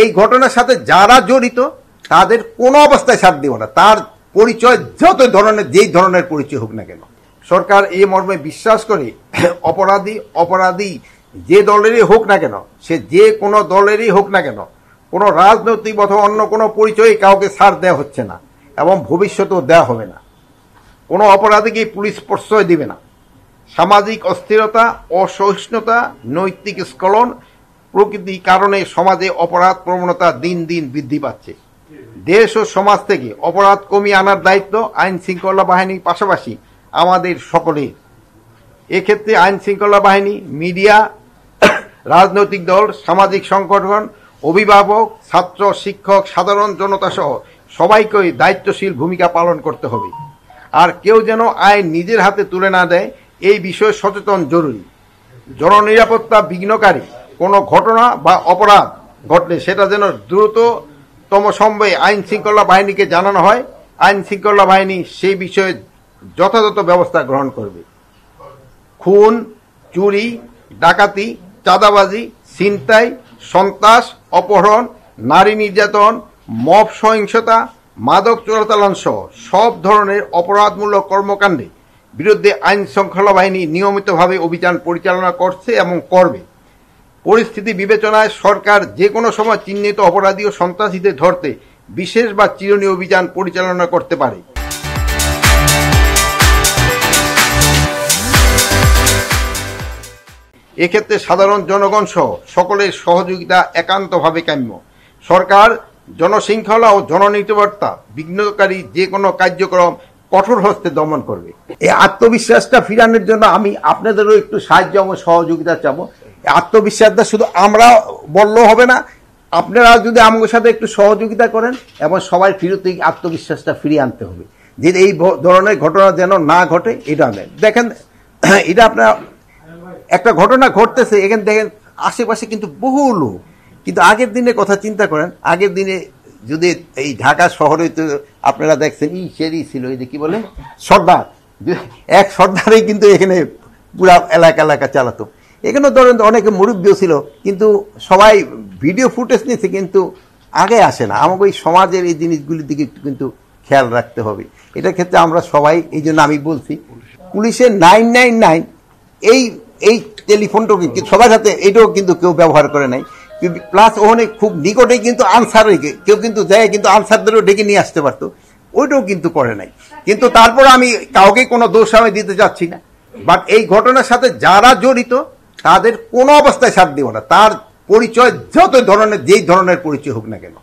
এই ঘটনার সাথে যারা জড়িত তাদের কোনো অবস্থায় ছাড় দিব না। তার পরিচয় যত ধরনের যেই ধরনের পরিচয় হোক না কেন, সরকার এই মর্মে বিশ্বাস করে অপরাধী যে দলেরই হোক না কেন, সে যে কোনো দলেরই হোক না কেন, কোনো রাজনৈতিক অথবা অন্য কোনো পরিচয়ে কাউকে ছাড় দেওয়া হচ্ছে না এবং ভবিষ্যতেও দেওয়া হবে না। কোনো অপরাধীকে পুলিশ প্রশ্রয় দিবে না। সামাজিক অস্থিরতা, অসহিষ্ণুতা, নৈতিক স্খলন প্রকৃতির কারণে সমাজে অপরাধ প্রবণতা দিন দিন বৃদ্ধি পাচ্ছে। দেশ ও সমাজ থেকে অপরাধ কমিয়ে আনার দায়িত্ব আইন শৃঙ্খলা বাহিনীর পাশাপাশি আমাদের সকলের। এক্ষেত্রে আইন শৃঙ্খলা বাহিনী, মিডিয়া, রাজনৈতিক দল, সামাজিক সংগঠন, অভিভাবক, ছাত্র, শিক্ষক, সাধারণ জনতা সহ সবাইকে দায়িত্বশীল ভূমিকা পালন করতে হবে। আর কেউ যেন আইন নিজের হাতে তুলে না দেয়, এই বিষয়ে সচেতন জরুরি। জননিরাপত্তা বিঘ্নকারী কোনো ঘটনা বা অপরাধ ঘটলে সেটা যেন দ্রুততম সময়ে আইন শৃঙ্খলা বাহিনীকে জানানো হয়। আইন শৃঙ্খলা বাহিনী সেই বিষয়ে যথাযথ ব্যবস্থা গ্রহণ করবে। খুন, চুরি, ডাকাতি, চাঁদাবাজি, ছিনতাই, সন্ত্রাস, অপহরণ, নারী নির্যাতন, মব সহিংসতা, মাদক চোরাচালান সহ সব ধরনের অপরাধমূলক কর্মকাণ্ডে বিরুদ্ধে আইন শৃঙ্খলা বাহিনী নিয়মিতভাবে অভিযান পরিচালনা করছে এবং করবে। পরিস্থিতি বিবেচনায় সরকার যে কোনো সময় চিহ্নিত অপরাধী ও সন্ত্রাসীদের ধরতে বিশেষ বা চিরুনি অভিযান পরিচালনা করতে পারে। এক্ষেত্রে সাধারণ জনগণ সহ সকলের সহযোগিতা একান্তভাবে কাম্য। সরকার জনশৃঙ্খলা ও জননিরাপত্তা বিঘ্নকারী যে কোনো কার্যক্রম কঠোর হস্তে দমন করবে। এই আত্মবিশ্বাসটা ফিরানোর জন্য আমি আপনাদেরও একটু সাহায্য এবং সহযোগিতা চাবো। আত্মবিশ্বাসটা শুধু আমরা বললেও হবে না, আপনারা যদি আমাদের সাথে একটু সহযোগিতা করেন এবং সবাই ফিরতে আত্মবিশ্বাসটা ফিরিয়ে আনতে হবে, যে এই ধরনের ঘটনা যেন না ঘটে। এটা দেখেন, এটা আপনার একটা ঘটনা ঘটতেছে, এখানে দেখেন আশেপাশে কিন্তু বহু লোক, কিন্তু আগের দিনের কথা চিন্তা করেন। আগের দিনে যদি এই ঢাকা শহরে তো আপনারা দেখছেন সেরি ছিল, এই যে কি বলে সর্দার, এক সর্দারই কিন্তু এখানে পুরা এলাকা চালাতো। এখানে ধরেন অনেকে মুরব্বীও ছিল, কিন্তু সবাই ভিডিও ফুটেজ নিয়েছে, কিন্তু আগে আসে না। আমাকে ওই সমাজের এই জিনিসগুলির দিকে কিন্তু খেয়াল রাখতে হবে। এটার ক্ষেত্রে আমরা সবাই, এই জন্য আমি বলছি পুলিশের 999 এই টেলিফোনটাও কিন্তু সবার সাথে এটাও কিন্তু কেউ ব্যবহার করে নাই। প্লাস ওখানে খুব নিকটেই কিন্তু আনসার কেউ কিন্তু যায়, কিন্তু আনসারদেরও ডেকে নিয়ে আসতে পারতো, ওইটাও কিন্তু করে নাই। কিন্তু তারপর আমি কাউকে কোনো দোষ আমি দিতে চাচ্ছি না, বাট এই ঘটনার সাথে যারা জড়িত তাদের কোনো অবস্থায় ছাড় দিব না। তার পরিচয় যত ধরনের যেই ধরনের পরিচয় হোক না কেন।